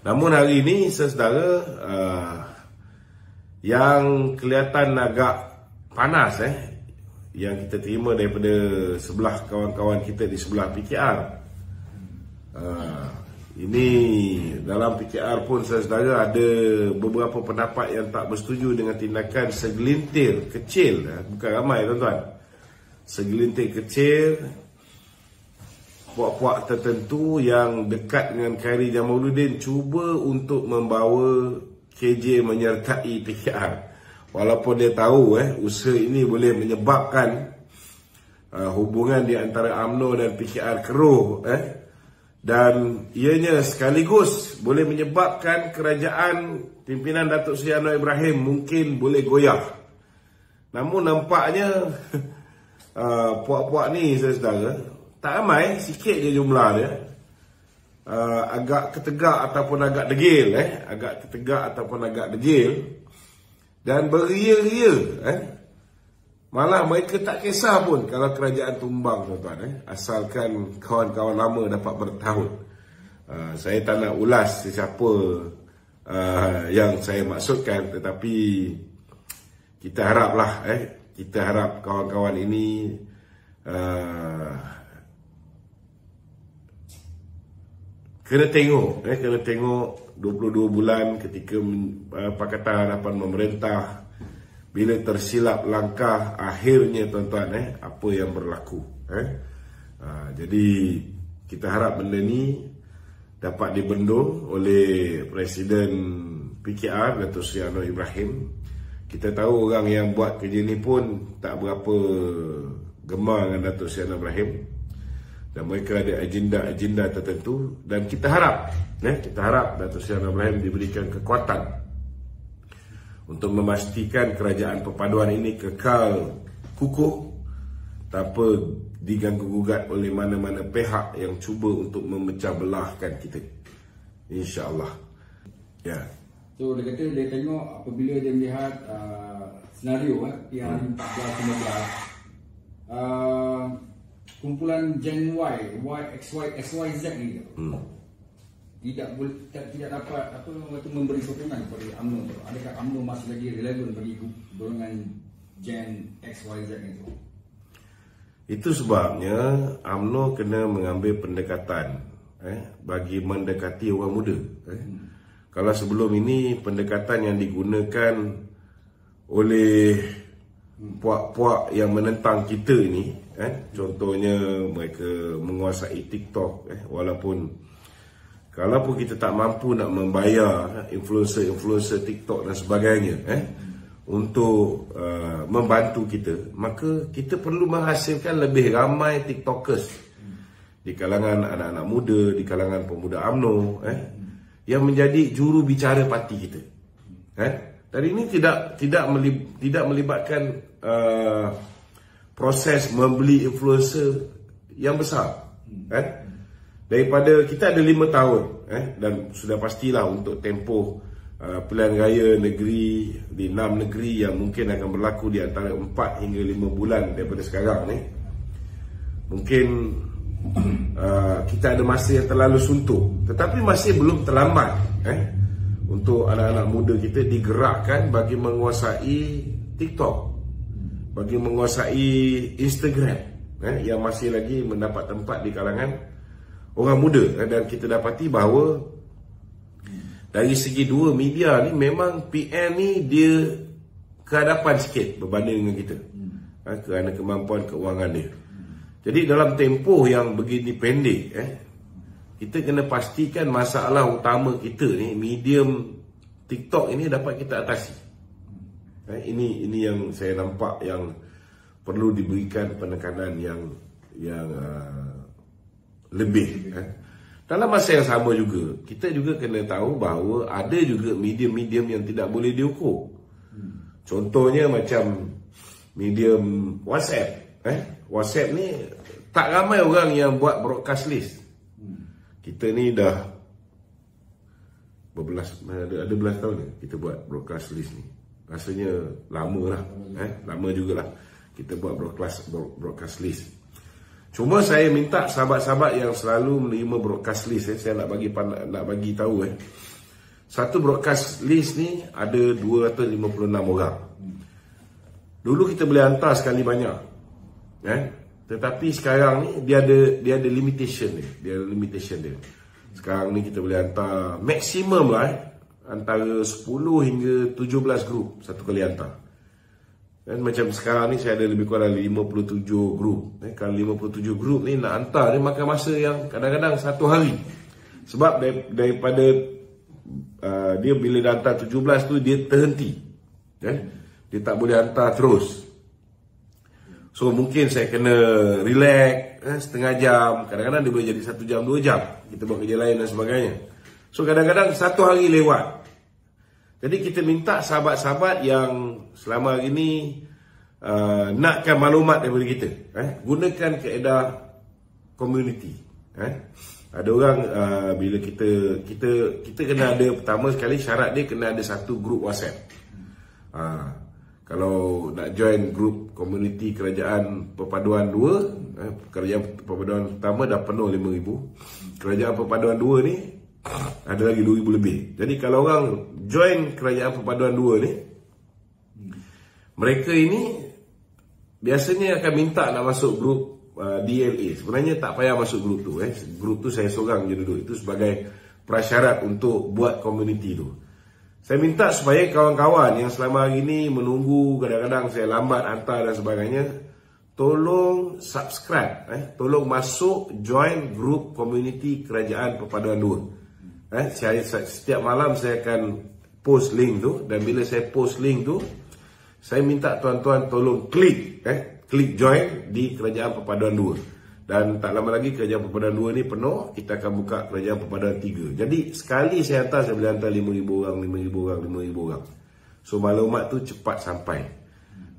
Namun hari ini saudara, yang kelihatan agak panas yang kita terima daripada sebelah kawan-kawan kita di sebelah PKR. Ini dalam PKR pun saudara ada beberapa pendapat yang tak bersetuju dengan tindakan segelintir kecil, bukan ramai tuan-tuan, segelintir kecil puak-puak tertentu yang dekat dengan Khairi Jamaluddin cuba untuk membawa KJ menyertai PKR, walaupun dia tahu usaha ini boleh menyebabkan hubungan di antara UMNO dan PKR keruh, dan ianya sekaligus boleh menyebabkan kerajaan pimpinan Datuk Seri Anwar Ibrahim mungkin boleh goyah. Namun nampaknya puak-puak ni saudara tak ramai, sikit je jumlah dia. Agak ketegak ataupun agak degil, agak ketegak ataupun agak degil, dan beria-ria, malah mereka tak kisah pun kalau kerajaan tumbang tuan-tuan, asalkan kawan-kawan lama dapat bertahun. Saya tak nak ulas siapa yang saya maksudkan, tetapi kita haraplah, kita harap kawan-kawan ini kena tengok 22 bulan ketika Pakatan Harapan memerintah, bila tersilap langkah akhirnya tuan-tuan, apa yang berlaku. Jadi kita harap benda ni dapat dibendung oleh Presiden PKR Datuk Seri Anwar Ibrahim. Kita tahu orang yang buat kerja ni pun tak berapa gemar dengan Datuk Seri Anwar Ibrahim, dan mereka ada agenda-agenda tertentu, dan kita harap Datuk Seri Anwar Ibrahim diberikan kekuatan untuk memastikan kerajaan perpaduan ini kekal kukuh tanpa diganggu-gugat oleh mana-mana pihak yang cuba untuk memecah belahkan kita, insya-Allah. Ya. So dia kata dia tengok apabila dia melihat senario yang 14 kumpulan Gen Y, XYZ ni tidak dapat memberi sokongan kepada UMNO tu. Adakah UMNO masih lagi relevan bagi golongan Gen XYZ itu? Itu sebabnya UMNO kena mengambil pendekatan bagi mendekati orang muda. Kalau sebelum ini pendekatan yang digunakan oleh puak-puak yang menentang kita ini, contohnya mereka menguasai TikTok, walaupun kalaupun kita tak mampu nak membayar influencer TikTok dan sebagainya untuk membantu kita, maka kita perlu menghasilkan lebih ramai TikTokers di kalangan anak-anak muda, di kalangan pemuda UMNO, yang menjadi juru bicara parti kita. Dan ini tidak melibatkan proses membeli influencer yang besar. Daripada kita ada 5 tahun dan sudah pastilah untuk tempoh pilihan raya negeri di 6 negeri yang mungkin akan berlaku di antara 4 hingga 5 bulan daripada sekarang ni. Mungkin kita ada masa yang terlalu suntuk, tetapi masih belum terlambat untuk anak-anak muda kita digerakkan bagi menguasai TikTok, bagi menguasai Instagram, yang masih lagi mendapat tempat di kalangan orang muda. Dan kita dapati bahawa dari segi dua media ni memang PN ni dia kehadapan sikit berbanding dengan kita, kerana kemampuan keuangan dia. Jadi dalam tempoh yang begini pendek, kita kena pastikan masalah utama kita ni, medium TikTok ini dapat kita atasi. Ini yang saya nampak yang perlu diberikan penekanan yang lebih. Dalam masa yang sama juga, kita juga kena tahu bahawa ada juga medium-medium yang tidak boleh diukur. Contohnya macam medium WhatsApp. WhatsApp ni tak ramai orang yang buat broadcast list. Kita ni dah ada belas tahun ni kita buat broadcast list ni. Rasanya lama lah, lama jugalah kita buat broadcast list. Cuma saya minta sahabat-sahabat yang selalu menerima broadcast list, saya nak bagi tahu satu broadcast list ni ada 256 orang. Dulu kita boleh hantar sekali banyak, tetapi sekarang ni dia ada limitation dia. Sekarang ni kita boleh hantar maksimum lah antara 10 hingga 17 grup satu kali hantar. Dan macam sekarang ni saya ada lebih kurang 57 grup. Kalau 57 grup ni nak hantar ni makan masa yang kadang-kadang satu hari. Sebab daripada dia bila dah hantar 17 tu dia terhenti. Dia tak boleh hantar terus. So mungkin saya kena relax setengah jam. Kadang-kadang dia boleh jadi 1 jam 2 jam. Kita buat kerja lain dan sebagainya. So kadang-kadang satu hari lewat. Jadi kita minta sahabat-sahabat yang selama hari ni nakkan maklumat daripada kita, gunakan kaedah community. Ada orang bila kita kena ada, pertama sekali syarat dia kena ada satu grup WhatsApp. Kalau nak join grup community Kerajaan Perpaduan 2, Kerajaan Perpaduan pertama dah penuh 5,000. Kerajaan Perpaduan 2 ni ada lagi 2,000 lebih. Jadi kalau orang join Kerajaan Perpaduan 2 ni, mereka ini biasanya akan minta nak masuk grup DLA. Sebenarnya tak payah masuk grup tu. Grup tu saya seorang je duduk. Itu sebagai prasyarat untuk buat community tu. Saya minta supaya kawan-kawan yang selama hari ni menunggu, kadang-kadang saya lambat hantar dan sebagainya, tolong subscribe, tolong masuk join grup community Kerajaan Perpaduan 2. Setiap malam saya akan post link tu, dan bila saya post link tu, saya minta tuan-tuan tolong klik join di Kerajaan Perpaduan 2. Dan tak lama lagi Kerajaan Perpaduan 2 ni penuh, kita akan buka Kerajaan Perpaduan 3. Jadi sekali saya hantar, saya boleh hantar 5,000 orang, 5,000 orang, 5,000 orang. So maklumat tu cepat sampai.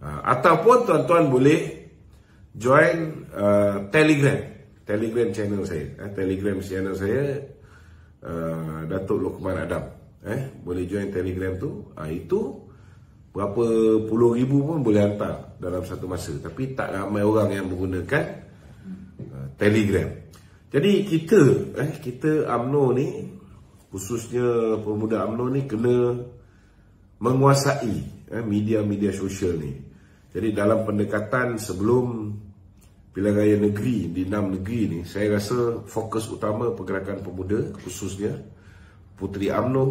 Ataupun tuan-tuan boleh join Telegram channel saya. Telegram channel saya Datuk Lokman Adam. Boleh join Telegram tu. Itu berapa puluh ribu pun boleh hantar dalam satu masa. Tapi tak ramai orang yang menggunakan Telegram. Jadi kita UMNO ni, khususnya pemuda UMNO ni, kena menguasai media-media sosial ni. Jadi dalam pendekatan sebelum pilihan raya negeri di 6 negeri ni, saya rasa fokus utama pergerakan pemuda, khususnya Puteri UMNO,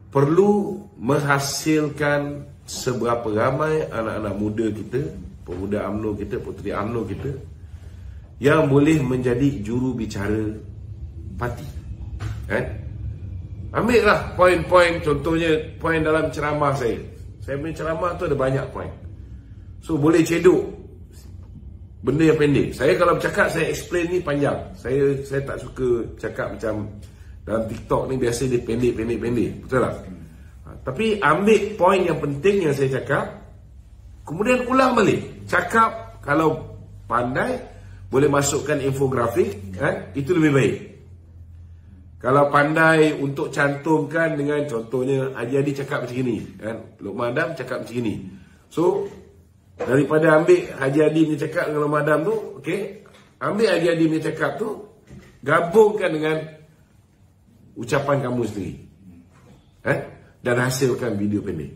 perlu menghasilkan seberapa ramai anak-anak muda kita, pemuda UMNO kita, Puteri UMNO kita, yang boleh menjadi juru bicara parti. Ambil lah poin-poin, contohnya poin dalam ceramah saya. Saya punya ceramah tu ada banyak poin. So boleh cedok benda yang pendek. Saya kalau bercakap, saya explain ni panjang. Saya tak suka cakap macam dalam TikTok ni, biasa dia pendek. Betul tak? Tapi ambil poin yang penting yang saya cakap, kemudian ulang balik. Cakap, kalau pandai, boleh masukkan infografik, itu lebih baik. Kalau pandai untuk cantumkan dengan, contohnya Haji Hadi cakap macam ni, Lokman Adam cakap macam ni. So daripada ambil Haji Hadi punya cakap dengan Lokman Adam tu, ambil Haji Hadi punya cakap tu, gabungkan dengan ucapan kamu sendiri, dan hasilkan video pendek.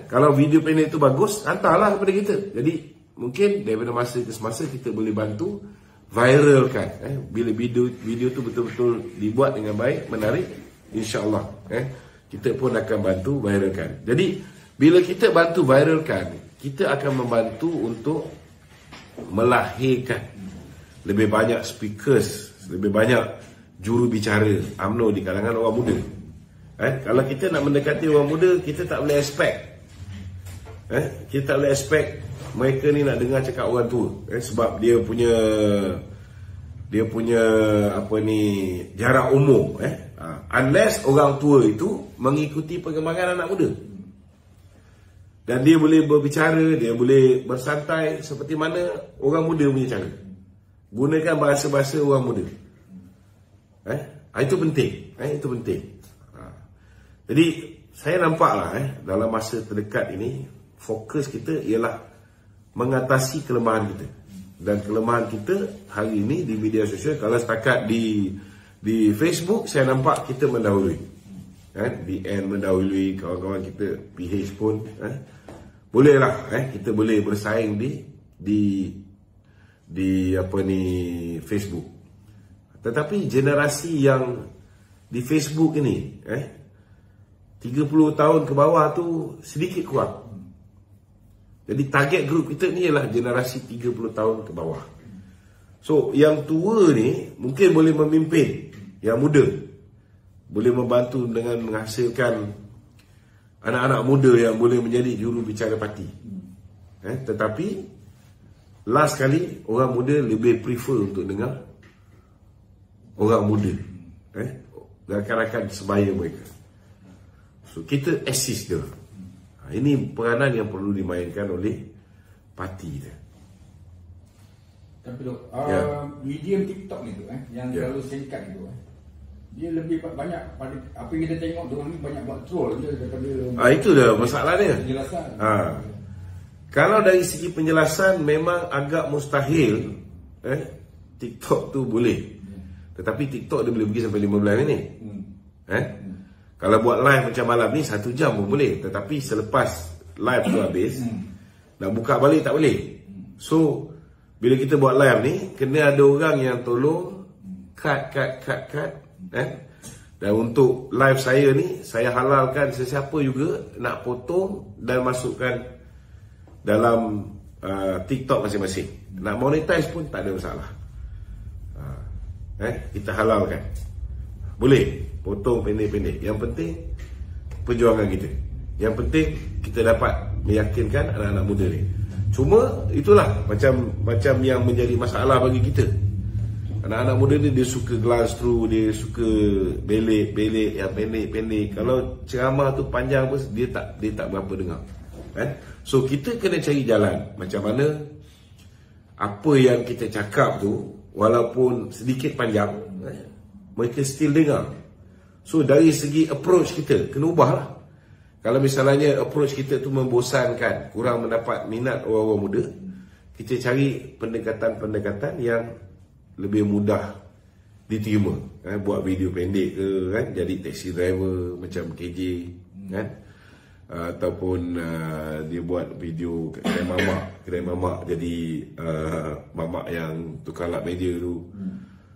Kalau video pendek itu bagus, hantarlah kepada kita. Jadi mungkin daripada masa ke semasa kita boleh bantu viralkan. Bila video tu betul-betul dibuat dengan baik, menarik, insya-Allah kita pun akan bantu viralkan. Jadi bila kita bantu viralkan, kita akan membantu untuk melahirkan lebih banyak speakers, lebih banyak juru bicara UMNO di kalangan orang muda. Kalau kita nak mendekati orang muda, kita tak boleh expect kita tak boleh expect mereka ni nak dengar cakap orang tua, sebab dia punya jarak umur, unless orang tua itu mengikuti perkembangan anak muda, dan dia boleh berbicara, dia boleh bersantai seperti mana orang muda punya cara. Gunakan bahasa-bahasa orang muda. Itu penting. Itu penting. Jadi saya nampaklah dalam masa terdekat ini, fokus kita ialah mengatasi kelemahan kita. dan kelemahan kita hari ini di media sosial. Kalau setakat di Facebook saya nampak kita mendahului, BN mendahului, kawan-kawan kita PH pun bolehlah kita boleh bersaing di Facebook. Tetapi generasi yang di Facebook ini 30 tahun ke bawah tu sedikit kurang. Jadi target grup kita ni ialah generasi 30 tahun ke bawah. So yang tua ni mungkin boleh memimpin, yang muda boleh membantu dengan menghasilkan anak-anak muda yang boleh menjadi juru bicara parti. Tetapi last kali orang muda lebih prefer untuk dengar orang muda, rakan-rakan sebaya mereka. So kita assist dia. Ini peranan yang perlu dimainkan oleh parti dia. Tapi dok, medium TikTok ni tu yang terlalu singkat tu dia lebih banyak pada apa yang kita tengok diorang ni banyak buat troll je daripada itu dah masalah dia. Penjelasan. Kalau dari segi penjelasan memang agak mustahil TikTok tu boleh. Tetapi TikTok dia boleh pergi sampai 15 minit. Kalau buat live macam malam ni 1 jam pun boleh. Tetapi selepas live tu habis nak buka balik tak boleh. So bila kita buat live ni kena ada orang yang tolong cut. Dan untuk live saya ni saya halalkan sesiapa juga nak potong dan masukkan dalam TikTok masing-masing. Nak monetize pun tak ada masalah. Kita halalkan. Boleh potong pendek-pendek. Yang penting perjuangan kita. Yang penting kita dapat meyakinkan anak-anak muda ni. Cuma itulah macam yang menjadi masalah bagi kita. Anak-anak muda ni dia suka glance through, dia suka belik yang pendek-pendek. Kalau ceramah tu panjang pun dia tak berapa dengar. So kita kena cari jalan macam mana apa yang kita cakap tu walaupun sedikit panjang mereka still dengar. So dari segi approach kita kena ubah lah. Kalau misalnya approach kita tu membosankan, kurang mendapat minat orang-orang muda, kita cari pendekatan-pendekatan yang lebih mudah diterima. Buat video pendek ke, jadi taxi driver macam KJ, ataupun dia buat video kat kedai mamak jadi mamak yang tukar lap meja tu.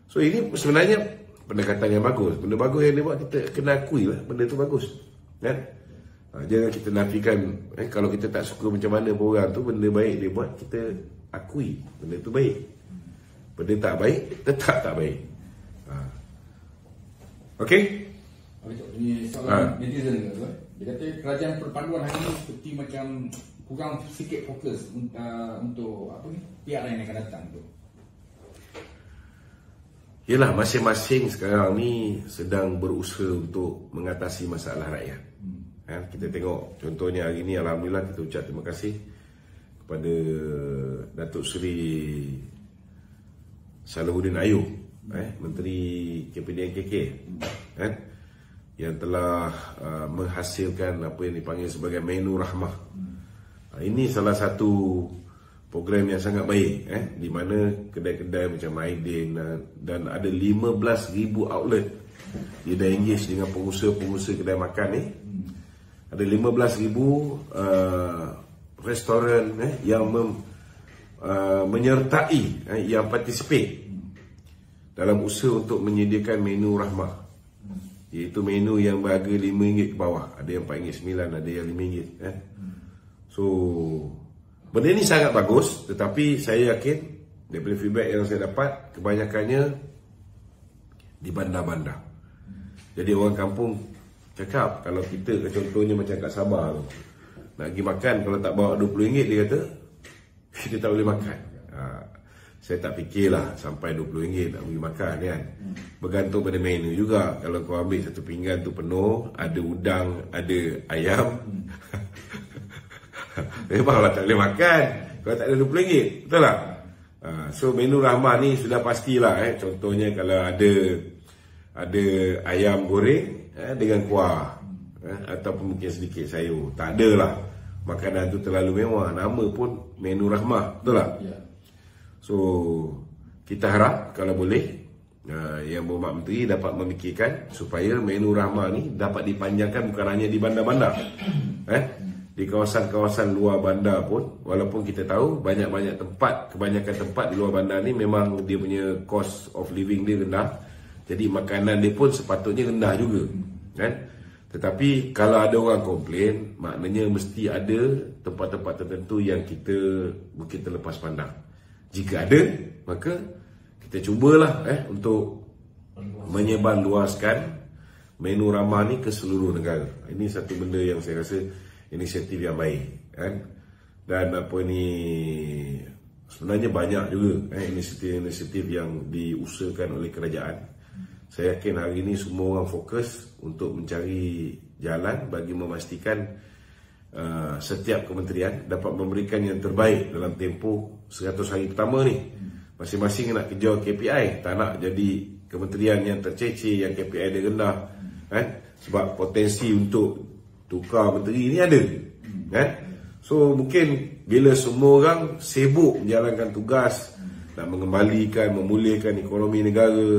So ini sebenarnya pendekatan yang bagus. Benda bagus yang dia buat kita kena akui lah, benda tu bagus, jangan kita nafikan. Kalau kita tak suka macam mana orang tu, benda baik dia buat, kita akui benda tu baik. Benda tak baik, tetap tak baik. Okey? Ini soalan netizen ke? Dia kata kerajaan perpaduan hari ini seperti macam kurang sikit fokus untuk apa ni, pihak lain yang akan datang tu. Yelah, masing-masing sekarang ni sedang berusaha untuk mengatasi masalah rakyat. Kita tengok contohnya hari ni, alhamdulillah kita ucap terima kasih kepada Datuk Seri Salahuddin Ayub, Menteri KPDNKK, yang telah menghasilkan apa yang dipanggil sebagai menu rahmah. Ini salah satu program yang sangat baik, di mana kedai-kedai macam Aidin dan ada 15,000 outlet dia dah engage dengan pengusaha-pengusaha kedai makan ni. Ada 15,000 restoran yang menyertai, yang participate dalam usaha untuk menyediakan menu rahmah, iaitu menu yang berharga RM5 ke bawah. Ada yang RM4.9, ada yang RM5. So benda ni sangat bagus. Tetapi saya yakin daripada feedback yang saya dapat, kebanyakannya di bandar-bandar. Jadi orang kampung cakap, kalau kita contohnya macam kat Sabah tu, nak pergi makan, kalau tak bawa RM20 dia kata kita tak boleh makan. Saya tak fikirlah sampai RM20 nak pergi makan kan. Bergantung pada menu juga. Kalau kau ambil satu pinggan tu penuh, ada udang, ada ayam, memanglah tak boleh makan kalau tak ada RM20, betul tak? So menu rahmah ni sudah pastilah. Contohnya kalau ada ayam goreng dengan kuah, ataupun mungkin sedikit sayur. Tak adalah makanan tu terlalu mewah, nama pun menu rahmah, betul tak? So kita harap kalau boleh Yang Berhormat Menteri dapat memikirkan supaya menu rahmah ni dapat dipanjangkan bukan hanya di bandar-bandar, di kawasan-kawasan luar bandar pun. Walaupun kita tahu banyak-banyak tempat, kebanyakan tempat di luar bandar ni memang dia punya cost of living dia rendah, jadi makanan dia pun sepatutnya rendah juga, kan? Tetapi kalau ada orang komplain, maknanya mesti ada tempat-tempat tertentu yang kita mungkin terlepas pandang. Jika ada, maka kita cubalah untuk menyebarluaskan menu ramah ni ke seluruh negara. Ini satu benda yang saya rasa inisiatif yang baik, kan? Dan apa ni, sebenarnya banyak juga inisiatif-inisiatif yang diusahakan oleh kerajaan. Saya yakin hari ini semua orang fokus untuk mencari jalan bagi memastikan setiap kementerian dapat memberikan yang terbaik dalam tempoh 100 hari pertama ni. Masing-masing nak kejar KPI, tak nak jadi kementerian yang tercecer, yang KPI dia rendah, kan? Sebab potensi untuk tukar menteri ni ada, kan? So mungkin bila semua orang sibuk menjalankan tugas nak mengembalikan, memulihkan ekonomi negara,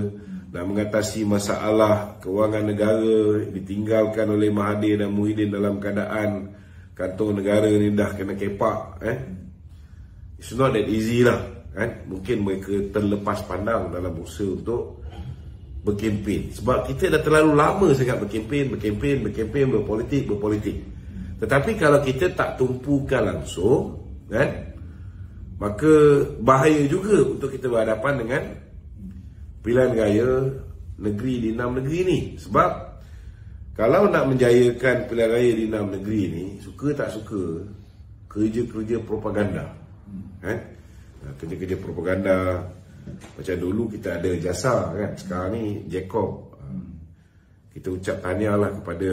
nak mengatasi masalah kewangan negara ditinggalkan oleh Mahathir dan Muhyiddin dalam keadaan kantong negara ni dah kena kepak, it's not that easy lah, kan? Mungkin mereka terlepas pandang dalam usaha untuk berkempen. Sebab kita dah terlalu lama sangat berkempen, berpolitik. Tetapi kalau kita tak tumpukan langsung, kan, maka bahaya juga untuk kita berhadapan dengan pilihan raya negeri di 6 negeri ni. Sebab kalau nak menjayakan pilihan raya di 6 negeri ni, suka tak suka, kerja-kerja propaganda, kan? Kerja-kerja propaganda. Macam dulu kita ada Jasa, kan? Sekarang ni Jacob. Kita ucap tahniah lah kepada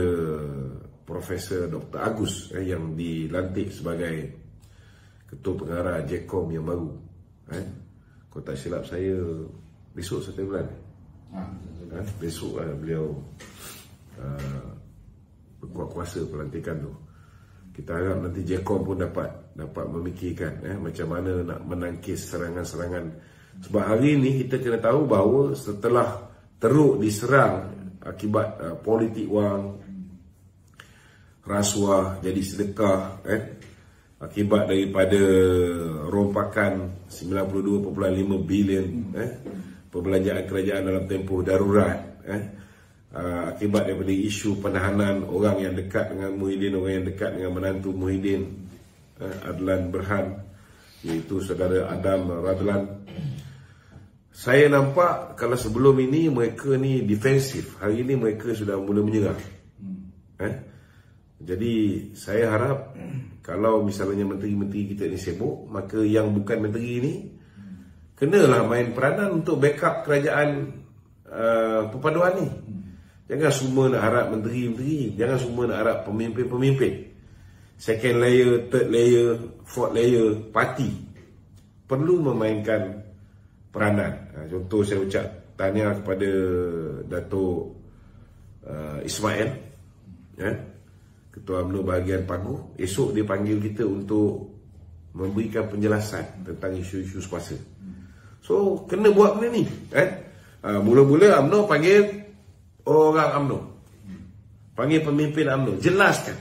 Profesor Dr. Agus yang dilantik sebagai Ketua Pengarah Jacob yang baru, kan? Kalau tak silap saya besok 1 bulan. Besok beliau berkuat kuasa pelantikan tu. Kita harap nanti Jacob pun dapat memikirkan macam mana nak menangkis serangan-serangan. Sebab hari ini kita kena tahu bahawa setelah teruk diserang akibat politik wang, rasuah jadi sedekah, akibat daripada rompakan 92.5 bilion perbelanjaan kerajaan dalam tempoh darurat, akibat daripada isu penahanan orang yang dekat dengan Muhyiddin, orang yang dekat dengan menantu Muhyiddin, Adlan Berhan, iaitu saudara Adam Radlan. Saya nampak kalau sebelum ini mereka ni defensif, hari ini mereka sudah mula menyerang. Jadi saya harap kalau misalnya menteri-menteri kita ni sibuk, maka yang bukan menteri ni kenalah main peranan untuk backup kerajaan perpaduan ni. Jangan semua nak harap menteri-menteri, jangan semua nak harap pemimpin-pemimpin. Second layer, third layer, fourth layer, parti perlu memainkan peranan. Contoh saya ucap tahniah kepada Datuk Ismail, Ketua UMNO bahagian Paguh. Esok dia panggil kita untuk memberikan penjelasan tentang isu-isu semasa. So kena buat benda ni, mula-mula UMNO panggil orang UMNO, panggil pemimpin UMNO, jelaskan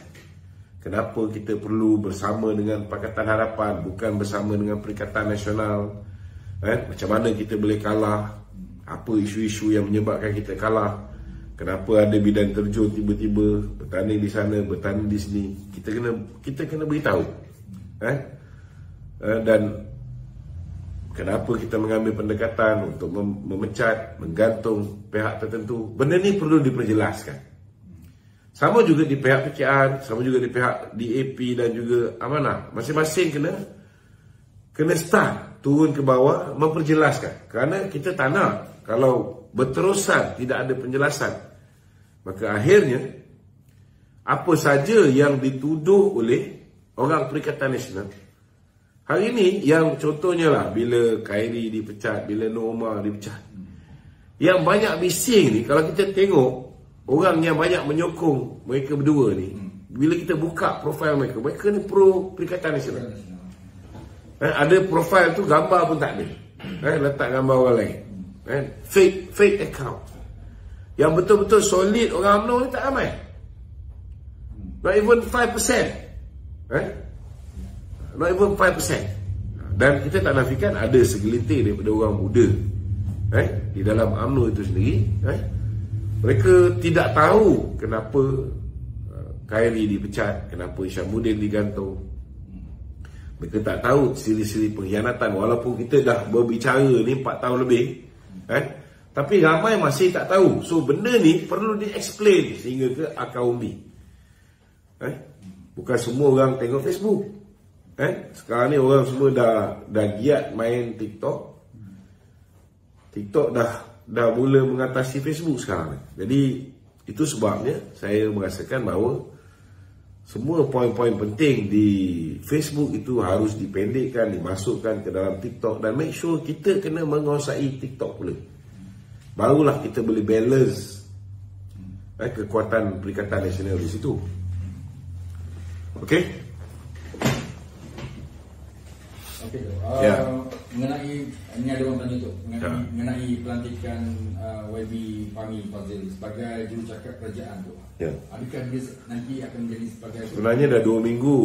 kenapa kita perlu bersama dengan Pakatan Harapan, bukan bersama dengan Perikatan Nasional, macam mana kita boleh kalah, apa isu-isu yang menyebabkan kita kalah, kenapa ada bidan terjun tiba-tiba bertanding di sana, bertanding di sini. Kita kena beritahu, dan kenapa kita mengambil pendekatan untuk memecat, menggantung pihak tertentu. Benda ni perlu diperjelaskan. Sama juga di pihak PKR, sama juga di pihak DAP dan juga Amanah. Masing-masing kena start turun ke bawah memperjelaskan. Kerana kita tak nak kalau berterusan tidak ada penjelasan, maka akhirnya apa saja yang dituduh oleh orang Perikatan Nasional hari ini, yang contohnya lah bila Khairi dipecat, bila Norma dipecat, yang banyak bising ni, kalau kita tengok orang yang banyak menyokong mereka berdua ni, bila kita buka profil mereka ni pro Perikatan Nasional. Ada profil tu gambar pun tak ada. Letak gambar orang lain. Fake account. Yang betul-betul solid orang UMNO ni tak ramai. Not even 5%. Not even 5%. Dan kita tak nafikan ada segelintir daripada orang muda di dalam UMNO itu sendiri. Mereka tidak tahu kenapa Khairi dipecat, kenapa Syamuddin digantung. Mereka tak tahu siri-siri pengkhianatan. Walaupun kita dah berbicara ni 4 tahun lebih, tapi ramai masih tak tahu. So benda ni perlu di-explain sehingga ke akar umbi. Bukan semua orang tengok Facebook. Sekarang ni orang semua dah giat main TikTok. TikTok dah mula mengatasi Facebook sekarang. Jadi itu sebabnya saya merasakan bahawa semua poin-poin penting di Facebook itu harus dipendekkan, dimasukkan ke dalam TikTok, dan make sure kita kena menguasai TikTok pula. Barulah kita boleh balance kekuatan Perikatan Nasional di situ. Okey? Okey. Ya. Mengenai ini ada orang tanya tu, mengenai pelantikan YB Fahmi Fadzil sebagai jurucakap kerajaan tu. Ya. Adakah dia nanti akan menjadi sebagai, sebenarnya dah 2 minggu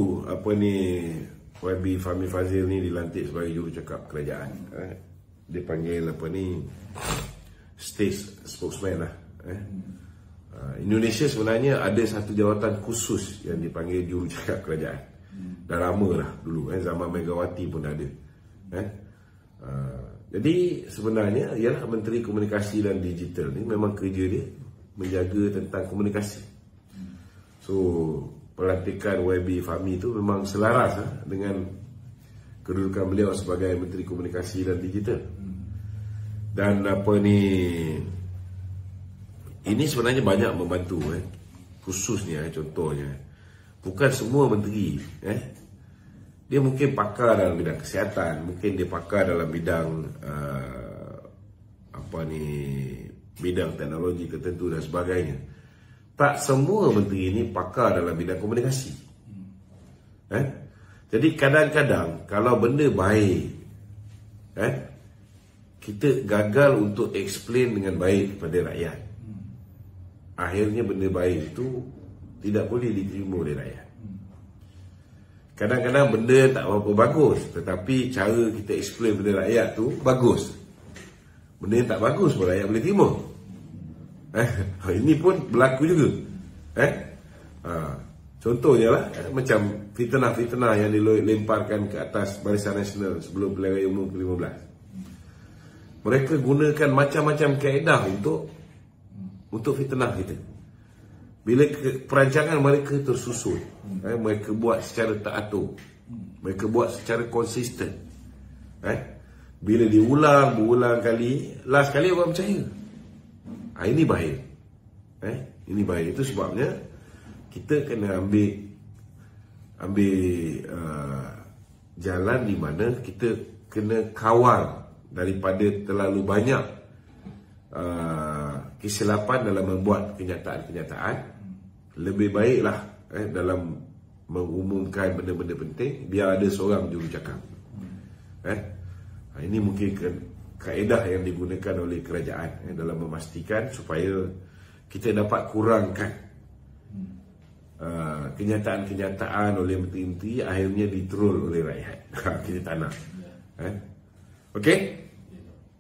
YB Fahmi Fadzil ni dilantik sebagai jurucakap kerajaan. Dia panggil state spokesman lah. Indonesia sebenarnya ada satu jawatan khusus yang dipanggil jurucakap kerajaan. Dah lama lah dulu, zaman Megawati pun ada. Jadi sebenarnya ialah Menteri Komunikasi dan Digital ni memang kerja dia menjaga tentang komunikasi. So pelantikan YB Fahmi tu memang selaras dengan kedudukan beliau sebagai Menteri Komunikasi dan Digital. Dan ini sebenarnya banyak membantu, khususnya contohnya bukan semua menteri, dia mungkin pakar dalam bidang kesihatan, mungkin dia pakar dalam bidang bidang teknologi tertentu dan sebagainya. Tak semua menteri ini pakar dalam bidang komunikasi. Jadi kadang-kadang kalau benda baik, kita gagal untuk explain dengan baik kepada rakyat. Akhirnya benda baik itu tidak boleh diterima oleh rakyat. Kadang-kadang benda tak berapa bagus, tetapi cara kita explain kepada rakyat tu bagus. Benda yang tak bagus pun rakyat boleh terima. Ini pun berlaku juga. Contohnya lah, macam fitnah-fitnah yang dilemparkan ke atas Barisan Nasional sebelum Pilihan Raya Umum ke-15. Mereka gunakan macam-macam kaedah untuk fitnah kita. Bila perancangan mereka tersusun, mereka buat secara teratur, mereka buat secara konsisten. Bila diulang berulang kali, last kali orang percaya. Ini bahaya. Ini bahaya. Itu sebabnya kita kena ambil jalan di mana kita kena kawal daripada terlalu banyak kesilapan dalam membuat kenyataan-kenyataan. Lebih baiklah dalam mengumumkan benda-benda penting, biar ada seorang jurucakap. Ini mungkin kaedah yang digunakan oleh kerajaan dalam memastikan supaya kita dapat kurangkan kenyataan-kenyataan oleh menteri-menteri akhirnya diterol oleh rakyat. Kita tak nak. Okey?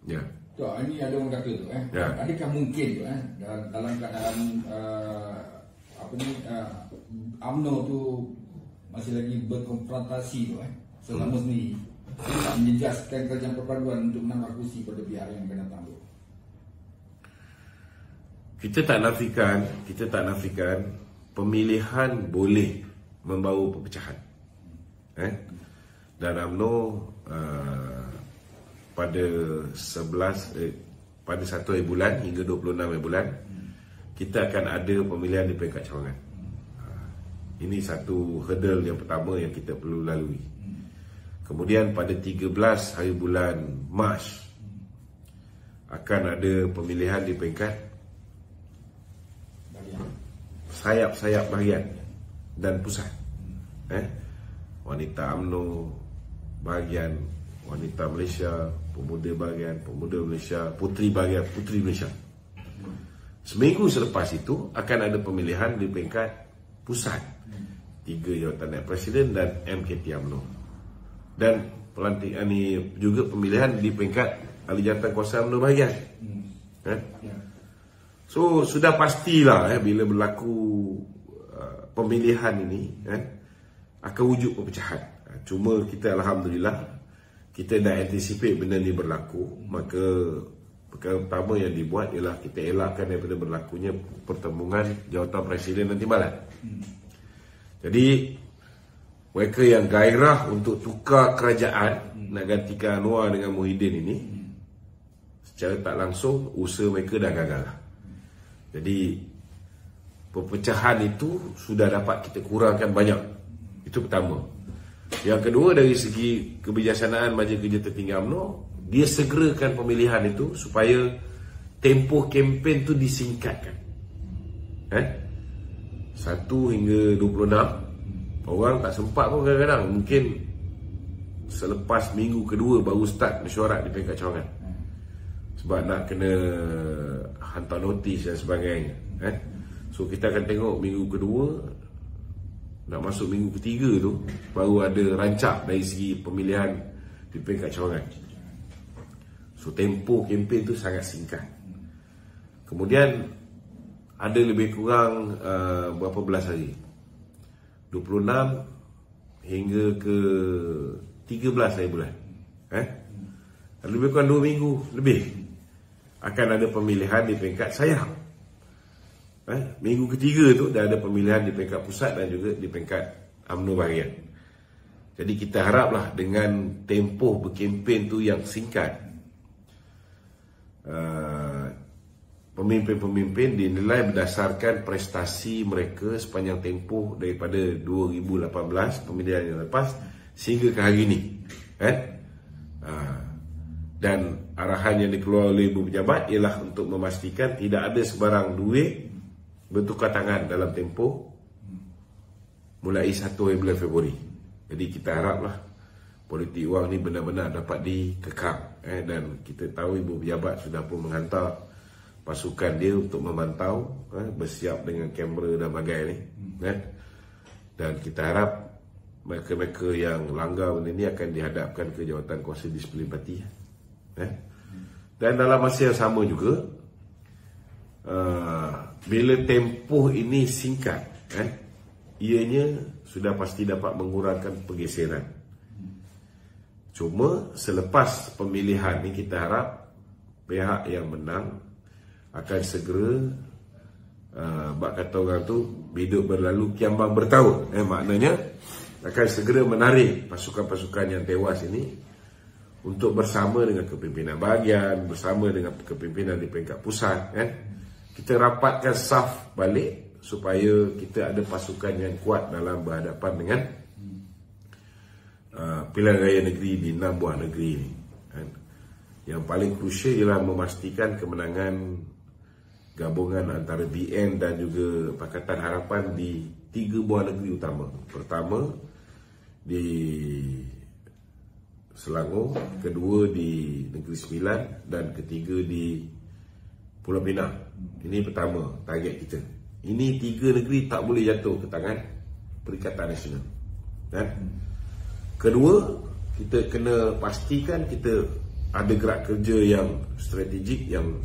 Ya. Tuan, ini ada orang kata tu, Ya. adakah mungkin tu, dalam keadaan UMNO tu masih lagi berkonfrontasi tu, selama sendiri, tidak menjejaskan kerajaan perpaduan untuk menambah kursi pada pihak yang akan datang tu? Kita tak nafikan pemilihan boleh membawa perpecahan. Dan UMNO pada 1 hari bulan hingga 26 hari bulan kita akan ada pemilihan di peringkat cawangan. Ini satu hurdle yang pertama yang kita perlu lalui. Kemudian pada 13 hari bulan Mac akan ada pemilihan di peringkat sayap-sayap bahagian dan pusat. Wanita UMNO, bahagian wanita Malaysia, pemuda bahagian pemuda Malaysia, puteri bahagian puteri Malaysia. Seminggu selepas itu akan ada pemilihan di peringkat pusat, 3 jawatan naib presiden dan MKT UMNO. Dan pelantikan ini juga pemilihan di peringkat ahli jawatan kuasa UMNO bahagian. So sudah pastilah bila berlaku pemilihan ini akan wujud perpecahan. Cuma kita alhamdulillah kita dah anticipate benda ni berlaku, maka perkara pertama yang dibuat ialah kita elakkan daripada berlakunya pertembungan jawatan presiden dan timbalan. Jadi mereka yang gairah untuk tukar kerajaan nak gantikan Anwar dengan Muhyiddin ini, secara tak langsung usaha mereka dah gagal. Jadi perpecahan itu sudah dapat kita kurangkan banyak. Itu pertama. Yang kedua, dari segi kebijaksanaan Majlis Kerja Tertinggi UMNO, dia segerakan pemilihan itu supaya tempoh kempen itu disingkatkan. 1 hingga 26. Orang tak sempat pun kadang-kadang. Mungkin selepas minggu kedua baru start mesyuarat di peringkat cawangan. Sebab nak kena hantar notis dan sebagainya. So kita akan tengok minggu kedua, nak masuk minggu ketiga tu baru ada rancak dari segi pemilihan di peringkat cawangan. So tempoh kempen tu sangat singkat. Kemudian ada lebih kurang berapa belas hari, 26 hingga ke 13 hari bulan, lebih kurang 2 minggu lebih akan ada pemilihan di peringkat Sayang. Minggu ketiga tu dah ada pemilihan di peringkat pusat dan juga di peringkat UMNO bahagian. Jadi kita haraplah dengan tempoh berkempen tu yang singkat, pemimpin-pemimpin dinilai berdasarkan prestasi mereka sepanjang tempoh daripada 2018 pemilihan yang lepas sehingga ke hari ini. Dan arahan yang dikeluarkan oleh Ibu Pejabat ialah untuk memastikan tidak ada sebarang duit bertukar tangan dalam tempoh mulai 1 bulan Februari. Jadi kita haraplah politik wang ni benar-benar dapat dikekang. Dan kita tahu Ibu Pejabat sudah pun menghantar pasukan dia untuk memantau, bersiap dengan kamera dan bagai ni. Dan kita harap mereka-mereka yang langgar benda ni akan dihadapkan ke jawatan kuasa disiplin parti. Dan dalam masa yang sama juga, bila tempoh ini singkat, ianya sudah pasti dapat mengurangkan pergeseran. Cuma selepas pemilihan ni kita harap pihak yang menang akan segera, bak kata orang tu, biduk berlalu kiambang bertahun. Maknanya akan segera menarik pasukan-pasukan yang tewas ini untuk bersama dengan kepimpinan bahagian, bersama dengan kepimpinan di peringkat pusat, kita rapatkan saf balik supaya kita ada pasukan yang kuat dalam berhadapan dengan pilihan raya negeri di 6 buah negeri ini. Yang paling krusial ialah memastikan kemenangan gabungan antara BN dan juga Pakatan Harapan di 3 buah negeri utama. Pertama di Selangor, kedua di Negeri Sembilan dan ketiga di Pulau Pinang. Ini pertama target kita. Ini 3 negeri tak boleh jatuh ke tangan Perikatan Nasional. Kedua, kita kena pastikan kita ada gerak kerja yang strategik yang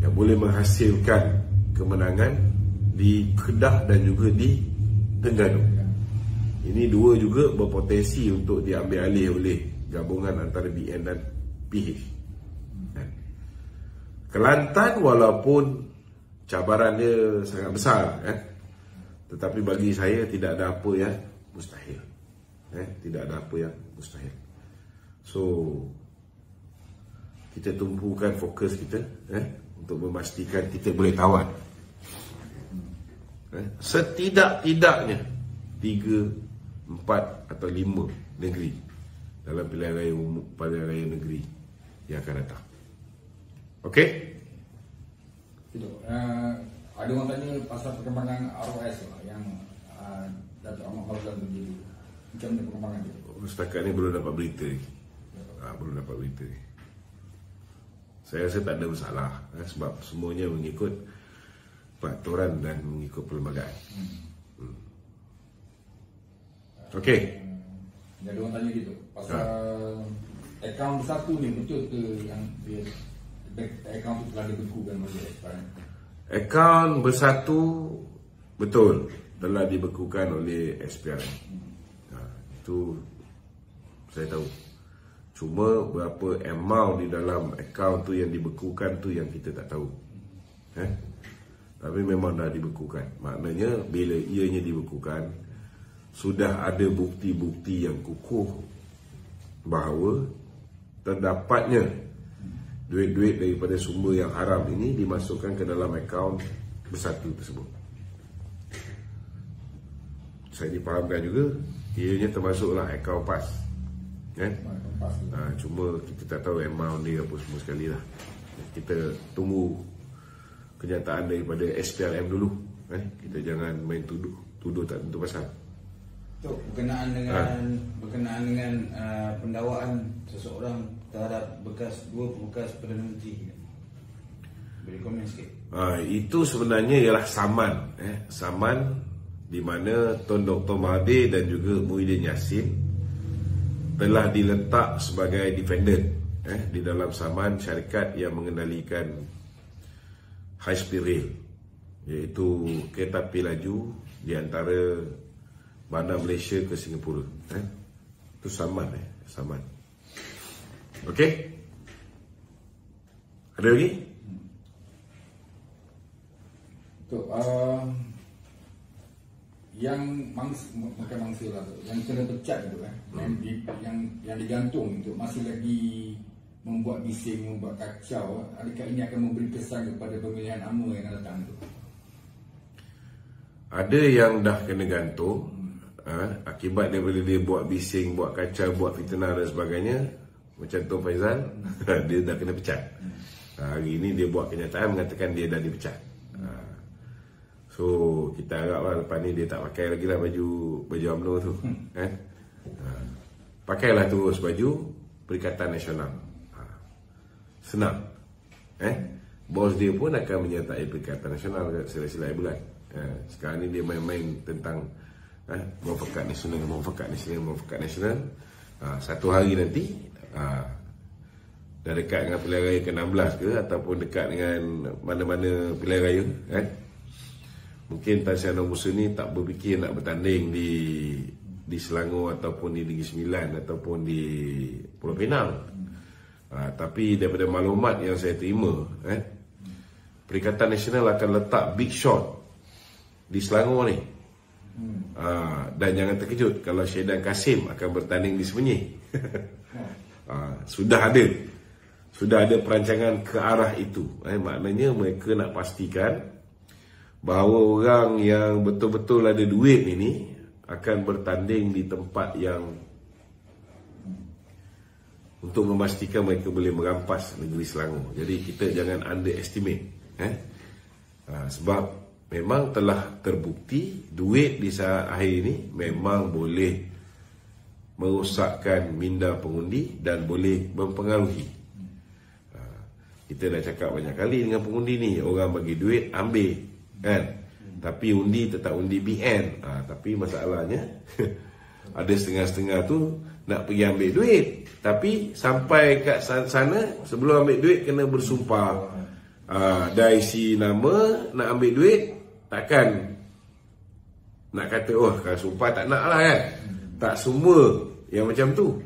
boleh menghasilkan kemenangan di Kedah dan juga di Terengganu. Ini 2 juga berpotensi untuk diambil alih oleh gabungan antara BN dan PH. Kelantan walaupun cabaran dia sangat besar, tetapi bagi saya tidak ada apa yang mustahil. Tidak ada apa yang mustahil. So kita tumpukan fokus kita untuk memastikan kita boleh tawan. Setidak-tidaknya 3, 4 atau 5 negeri dalam pilihan raya negeri yang akan datang. Okey? Ada orang tanya pasal perkembangan ROS lah, yang Datuk Ahmad Fauzan berdiri. Macam mana perkembangan dia? Setakat ni belum dapat berita lagi. Belum dapat berita. Saya rasa tak ada masalah, sebab semuanya mengikut peraturan dan mengikut perlembagaan. Okey. Jadi orang tanya gitu pasal akaun bersatu ni, betul ke yang dia akaun tu telah dibekukan oleh sekarang? Akaun bersatu betul telah dibekukan oleh SPRM. Itu saya tahu. Cuma berapa amount di dalam akaun tu yang dibekukan tu yang kita tak tahu. Tapi memang dah dibekukan. Maknanya bila ianya dibekukan, sudah ada bukti-bukti yang kukuh bahawa terdapatnya duit-duit daripada sumber yang haram ini dimasukkan ke dalam akaun bersatu tersebut. Saya dipahamkan juga ianya termasuklah akaun PAS. Cuma kita tak tahu amount dia apa semua sekali lah. Kita tunggu kenyataan daripada SPRM dulu. Kita jangan main tuduh tak tentu pasal. Tok, berkenaan dengan pendakwaan seseorang terhadap dua bekas Perdana Menteri, boleh komen sikit? Itu sebenarnya ialah saman, saman di mana Tun Dr. Mahathir dan juga Muhyiddin Yassin telah diletak sebagai defendant di dalam saman syarikat yang mengendalikan high speed rail, iaitu kereta api laju di antara bandar Malaysia ke Singapura. Itu saman. Saman. Okey? Ada lagi? Tok, yang bukan mangsa lah tu, yang kena pecat tu yang digantung itu masih lagi membuat bising, membuat kacau. Adakah ini akan memberi kesan kepada pemilihan UMNO yang akan datang tu? Ada yang dah kena gantung akibat daripada dia buat bising, buat kacau, buat fitnah dan sebagainya. Macam Tun Faizal, dia dah kena pecat. Hari ini dia buat kenyataan mengatakan dia dah dipecat. So kita haraplah lepas ni dia tak pakai lagi lah baju UMNO tu. Pakailah terus baju Perikatan Nasional. Senang. Bos dia pun akan menyertai Perikatan Nasional sila-sila bulan. Sekarang ni dia main-main tentang Muafakat Nasional. Satu hari nanti dah dekat dengan pilihan raya ke-16 ke, ataupun dekat dengan mana-mana pilihan raya, mungkin Tan Sri Anwar Musa ni tak berfikir nak bertanding di Selangor ataupun di Negeri Sembilan ataupun di Pulau Pinang. Tapi daripada maklumat yang saya terima, Perikatan Nasional akan letak big shot di Selangor ni. Dan jangan terkejut kalau Syedan Kasim akan bertanding di Semenyih. Sudah ada perancangan ke arah itu. Maknanya mereka nak pastikan bahawa orang yang betul-betul ada duit ini akan bertanding di tempat yang untuk memastikan mereka boleh merampas negeri Selangor. Jadi kita jangan underestimate. Sebab memang telah terbukti duit di saat akhir ini memang boleh merosakkan minda pengundi dan boleh mempengaruhi. Kita dah cakap banyak kali dengan pengundi ni, orang bagi duit ambil, tapi undi tetap undi BN. Tapi masalahnya ada setengah-setengah tu nak pergi ambil duit, tapi sampai kat sana sebelum ambil duit kena bersumpah. Dah isi nama nak ambil duit, takkan nak kata kalau sumpah tak nak lah kan. Tak semua yang macam tu.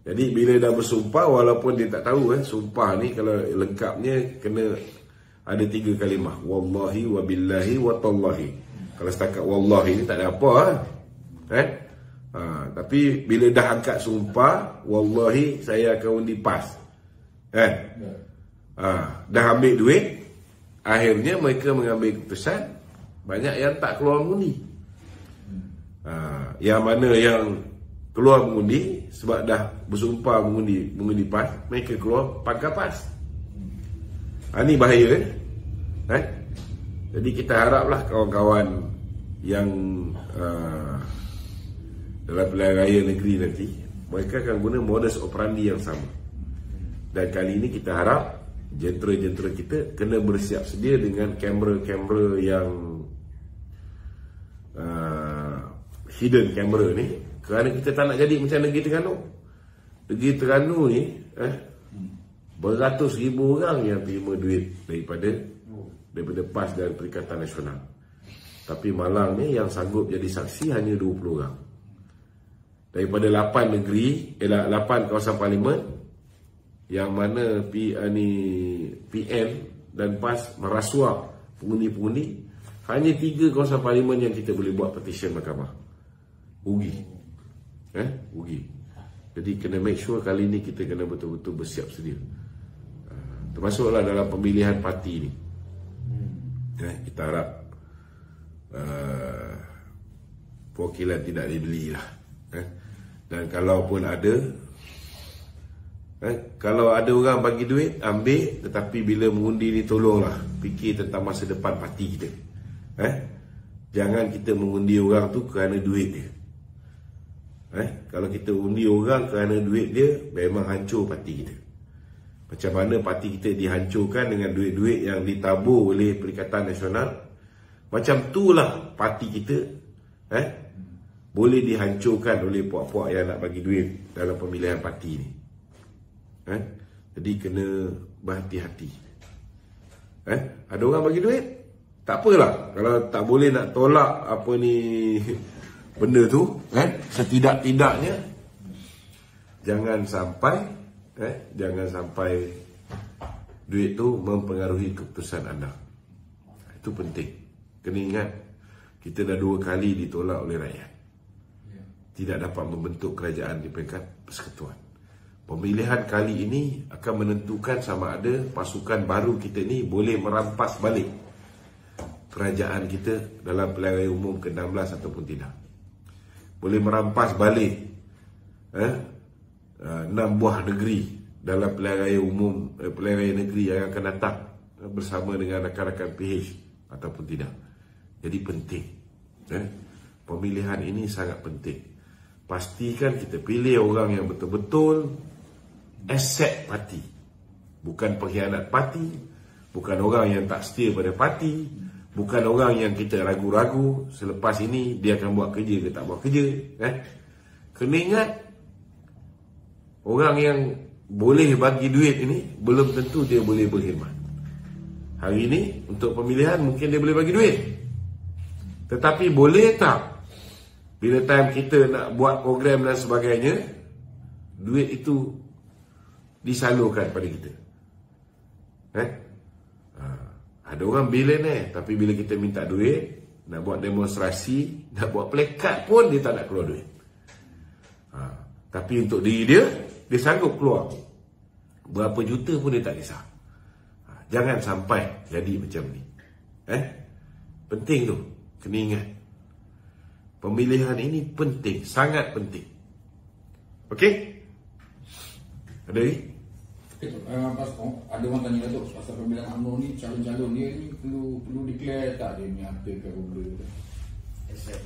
Jadi bila dah bersumpah, walaupun dia tak tahu sumpah ni kalau lengkapnya kena ada 3 kalimah, wallahi wa billahi wa tallahi. Kalau setakat wallahi ni tak ada apa tapi bila dah angkat sumpah, wallahi saya akan undi PAS, dah ambil duit, akhirnya mereka mengambil keputusan banyak yang tak keluar mengundi. Yang mana yang keluar mengundi sebab dah bersumpah mengundi PAS, mereka keluar pangkal PAS. Ini bahaya Jadi kita haraplah kawan-kawan yang dalam pilihan raya negeri nanti, mereka akan guna modus operandi yang sama. Dan kali ini kita harap jentera-jentera kita kena bersiap sedia dengan kamera-kamera yang hidden kamera ni, kerana kita tak nak jadi macam negeri Terengganu. Negeri Terengganu ni beratus ribu orang yang terima duit daripada PAS dan Perikatan Nasional. Tapi Malang ni yang sanggup jadi saksi hanya 20 orang. Daripada 8 negeri, 8 kawasan parlimen, yang mana PM dan PAS merasuah pengundi-pengundi, hanya 3 kawasan parlimen yang kita boleh buat petition mahkamah. Rugi. Rugi. Jadi kena make sure kali ni kita kena betul-betul bersiap sedia. Termasuklah dalam pemilihan parti ni. Kita harap perwakilan tidak dibeli lah. Dan kalau pun ada, kalau ada orang bagi duit, ambil. Tetapi bila mengundi ni, tolonglah fikir tentang masa depan parti kita. Jangan kita mengundi orang tu kerana duit dia. Kalau kita undi orang kerana duit dia, memang hancur parti kita. Macam mana parti kita dihancurkan dengan duit-duit yang ditabur oleh Perikatan Nasional, macam itulah parti kita boleh dihancurkan oleh puak-puak yang nak bagi duit dalam pemilihan parti ni. Jadi kena berhati-hati. Ada orang bagi duit, tak apalah. Kalau tak boleh nak tolak apa ni benda tu, setidak-tidaknya jangan sampai duit tu mempengaruhi keputusan anda. Itu penting. Kena ingat, kita dah 2 kali ditolak oleh rakyat. Tidak dapat membentuk kerajaan di peringkat persekutuan. Pemilihan kali ini akan menentukan sama ada pasukan baru kita ni boleh merampas balik kerajaan kita dalam pilihan raya umum ke-16 ataupun tidak. Boleh merampas balik 6 buah negeri dalam pilihan raya umum, pilihan raya negeri yang akan datang bersama dengan rakan-rakan PH ataupun tidak. Jadi penting. Pemilihan ini sangat penting. Pastikan kita pilih orang yang betul-betul aset parti, bukan pengkhianat parti, bukan orang yang tak setia pada parti, bukan orang yang kita ragu-ragu selepas ini dia akan buat kerja ke tak buat kerja. Kena ingat, orang yang boleh bagi duit ini belum tentu dia boleh berkhidmat. Hari ini untuk pemilihan mungkin dia boleh bagi duit, tetapi boleh tak bila time kita nak buat program dan sebagainya, duit itu disalurkan pada kita. Ada orang billionaire, tapi bila kita minta duit, nak buat demonstrasi, nak buat plakat pun dia tak nak keluar duit. Tapi untuk diri dia, dia sanggup keluar berapa juta pun dia tak kisah. Jangan sampai jadi macam ni. Penting tu, kena ingat. Pemilihan ini penting, sangat penting. Okey? Ada lagi? Ada orang tanya Datuk pasal pemilihan UMNO ni, calon-calon dia ni perlu declare tak dia ni harta ke benda aset?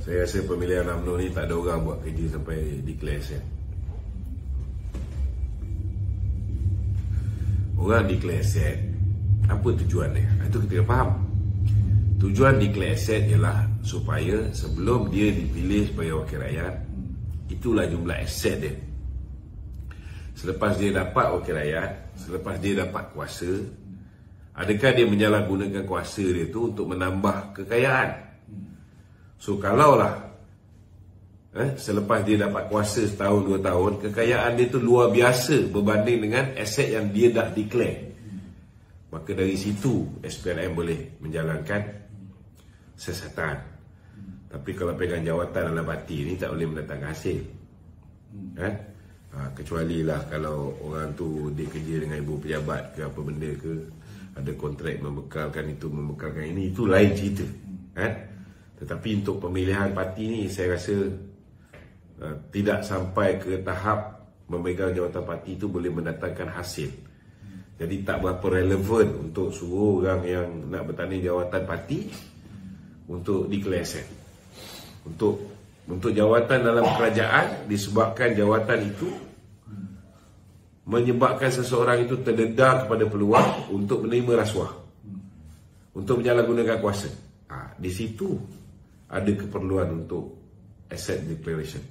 Saya rasa pemilihan UMNO ni tak ada orang buat kerja sampai declare aset. Orang declare aset, apa tujuan dia? Itu kita faham. Tujuan declare aset ialah supaya sebelum dia dipilih sebagai wakil rakyat, itulah jumlah aset dia. Selepas dia dapat wakil rakyat, selepas dia dapat kuasa, adakah dia menyalahgunakan kuasa dia tu untuk menambah kekayaan? So kalaulah selepas dia dapat kuasa setahun 2 tahun, kekayaan dia tu luar biasa berbanding dengan aset yang dia dah declare, maka dari situ SPRM boleh menjalankan siasatan. Tapi kalau pegang jawatan dalam parti ni tak boleh mendatangkan hasil. Kecuali lah kalau orang tu dia kerja dengan ibu pejabat ke apa benda ke, ada kontrak membekalkan itu, membekalkan ini, itu lain cerita. Tetapi untuk pemilihan parti ni saya rasa tidak sampai ke tahap memegang jawatan parti itu boleh mendatangkan hasil. Jadi tak berapa relevan untuk suruh orang yang nak bertanding jawatan parti untuk declare aset. untuk jawatan dalam kerajaan, disebabkan jawatan itu menyebabkan seseorang itu terdedah kepada peluang untuk menerima rasuah, untuk menyalahgunakan kuasa. Di situ ada keperluan untuk asset declaration.